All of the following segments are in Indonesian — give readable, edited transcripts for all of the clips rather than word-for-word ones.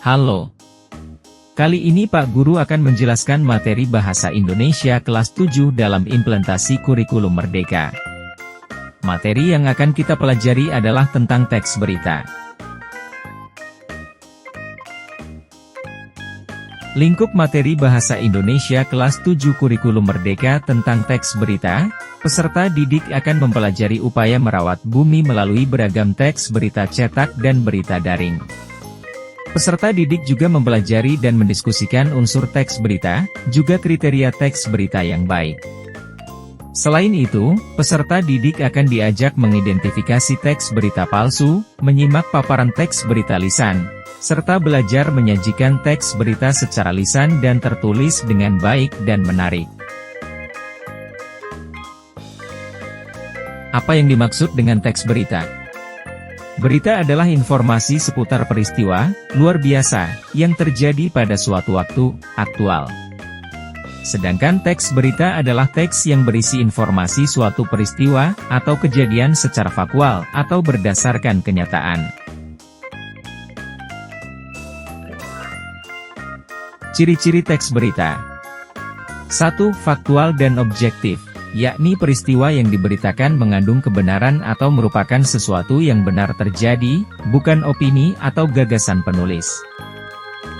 Halo. Kali ini Pak Guru akan menjelaskan materi Bahasa Indonesia kelas 7 dalam implementasi kurikulum Merdeka. Materi yang akan kita pelajari adalah tentang teks berita. Lingkup materi Bahasa Indonesia kelas 7 kurikulum Merdeka tentang teks berita. Peserta didik akan mempelajari upaya merawat bumi melalui beragam teks berita cetak dan berita daring. Peserta didik juga mempelajari dan mendiskusikan unsur teks berita, juga kriteria teks berita yang baik. Selain itu, peserta didik akan diajak mengidentifikasi teks berita palsu, menyimak paparan teks berita lisan, serta belajar menyajikan teks berita secara lisan dan tertulis dengan baik dan menarik. Apa yang dimaksud dengan teks berita? Berita adalah informasi seputar peristiwa luar biasa yang terjadi pada suatu waktu aktual. Sedangkan teks berita adalah teks yang berisi informasi suatu peristiwa atau kejadian secara faktual atau berdasarkan kenyataan. Ciri-ciri teks berita. 1. Faktual dan objektif, yakni peristiwa yang diberitakan mengandung kebenaran atau merupakan sesuatu yang benar terjadi, bukan opini atau gagasan penulis.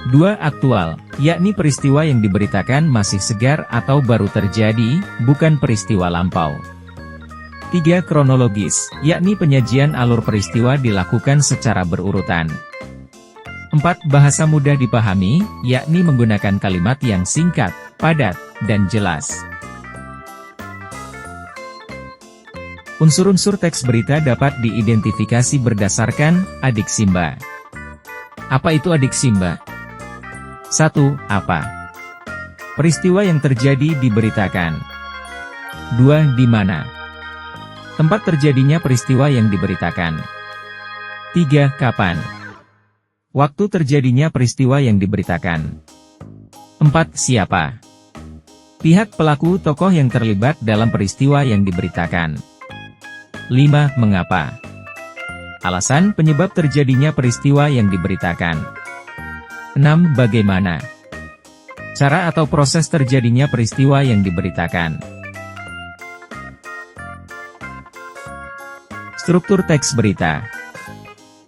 2. Aktual, yakni peristiwa yang diberitakan masih segar atau baru terjadi, bukan peristiwa lampau. 3. Kronologis, yakni penyajian alur peristiwa dilakukan secara berurutan. 4. Bahasa mudah dipahami, yakni menggunakan kalimat yang singkat, padat, dan jelas. Unsur-unsur teks berita dapat diidentifikasi berdasarkan adiksimba. Apa itu adiksimba? 1. Apa? Peristiwa yang terjadi diberitakan. 2. Di mana? Tempat terjadinya peristiwa yang diberitakan. 3. Kapan? Waktu terjadinya peristiwa yang diberitakan. 4. Siapa? Pihak pelaku tokoh yang terlibat dalam peristiwa yang diberitakan. 5. Mengapa? Alasan penyebab terjadinya peristiwa yang diberitakan. 6. Bagaimana? Cara atau proses terjadinya peristiwa yang diberitakan. Struktur teks berita.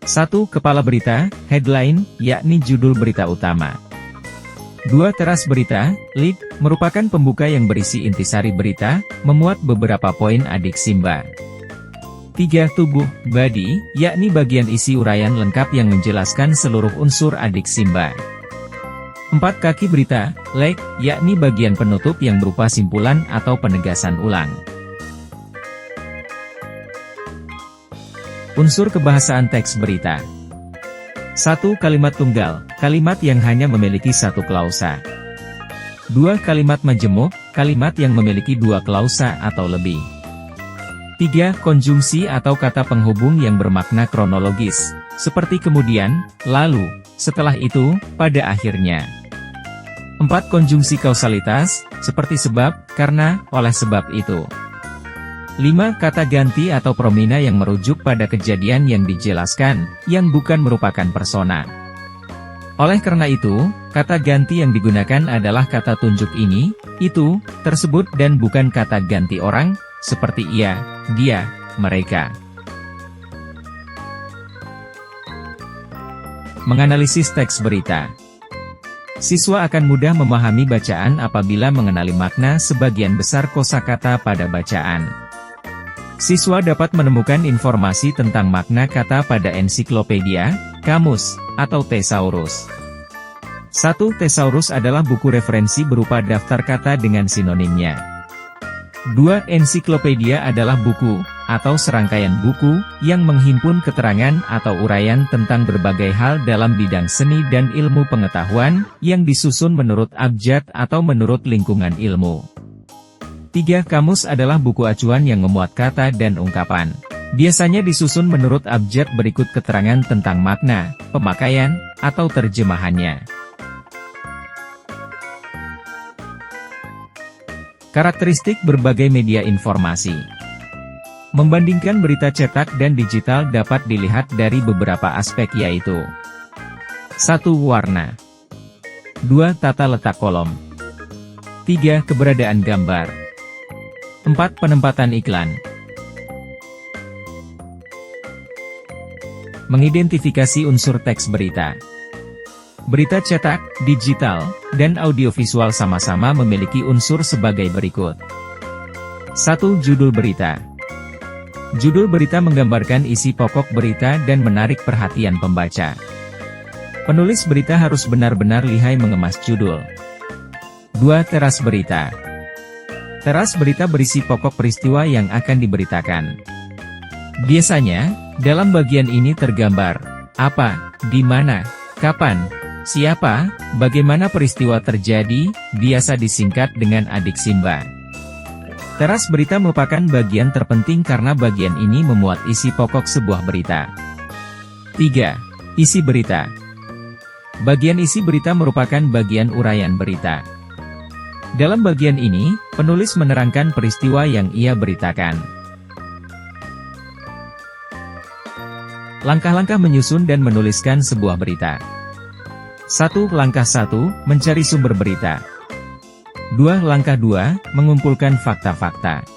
1. Kepala berita, headline, yakni judul berita utama. 2. Teras berita, lead, merupakan pembuka yang berisi intisari berita, memuat beberapa poin adiksimba. 3. Tubuh, body, yakni bagian isi uraian lengkap yang menjelaskan seluruh unsur adiksimba. 4. Kaki berita, leg, yakni bagian penutup yang berupa simpulan atau penegasan ulang. Unsur kebahasaan teks berita. 1. Kalimat tunggal, kalimat yang hanya memiliki satu klausa. 2. Kalimat majemuk, kalimat yang memiliki dua klausa atau lebih. 3. Konjungsi atau kata penghubung yang bermakna kronologis, seperti kemudian, lalu, setelah itu, pada akhirnya. 4. Konjungsi kausalitas, seperti sebab, karena, oleh sebab itu. 5. Kata ganti atau promina yang merujuk pada kejadian yang dijelaskan, yang bukan merupakan persona. Oleh karena itu, kata ganti yang digunakan adalah kata tunjuk ini, itu, tersebut dan bukan kata ganti orang, seperti ia, dia, mereka. Menganalisis teks berita. Siswa akan mudah memahami bacaan apabila mengenali makna sebagian besar kosakata pada bacaan. Siswa dapat menemukan informasi tentang makna kata pada ensiklopedia, kamus, atau tesaurus. 1. Tesaurus adalah buku referensi berupa daftar kata dengan sinonimnya. 2. Ensiklopedia adalah buku, atau serangkaian buku, yang menghimpun keterangan atau uraian tentang berbagai hal dalam bidang seni dan ilmu pengetahuan, yang disusun menurut abjad atau menurut lingkungan ilmu. 3. Kamus adalah buku acuan yang memuat kata dan ungkapan. Biasanya disusun menurut abjad berikut keterangan tentang makna, pemakaian, atau terjemahannya. Karakteristik berbagai media informasi. Membandingkan berita cetak dan digital dapat dilihat dari beberapa aspek yaitu 1. Warna. 2. Tata letak kolom. 3. Keberadaan gambar. 4. Penempatan iklan. Mengidentifikasi unsur teks berita. Berita cetak, digital, dan audiovisual sama-sama memiliki unsur sebagai berikut. 1. Judul berita. Judul berita menggambarkan isi pokok berita dan menarik perhatian pembaca. Penulis berita harus benar-benar lihai mengemas judul. 2. Teras berita. Teras berita berisi pokok peristiwa yang akan diberitakan. Biasanya, dalam bagian ini tergambar apa, di mana, kapan, siapa, bagaimana peristiwa terjadi, biasa disingkat dengan adik Simba. Teras berita merupakan bagian terpenting karena bagian ini memuat isi pokok sebuah berita. 3. Isi berita. Bagian isi berita merupakan bagian uraian berita. Dalam bagian ini, penulis menerangkan peristiwa yang ia beritakan. Langkah-langkah menyusun dan menuliskan sebuah berita. 1. Langkah 1, mencari sumber berita. 2. Langkah 2, mengumpulkan fakta-fakta.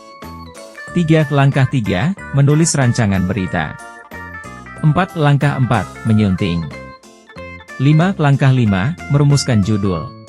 3. Langkah 3, menulis rancangan berita. 4. Langkah 4, menyunting. 5. Langkah 5, merumuskan judul.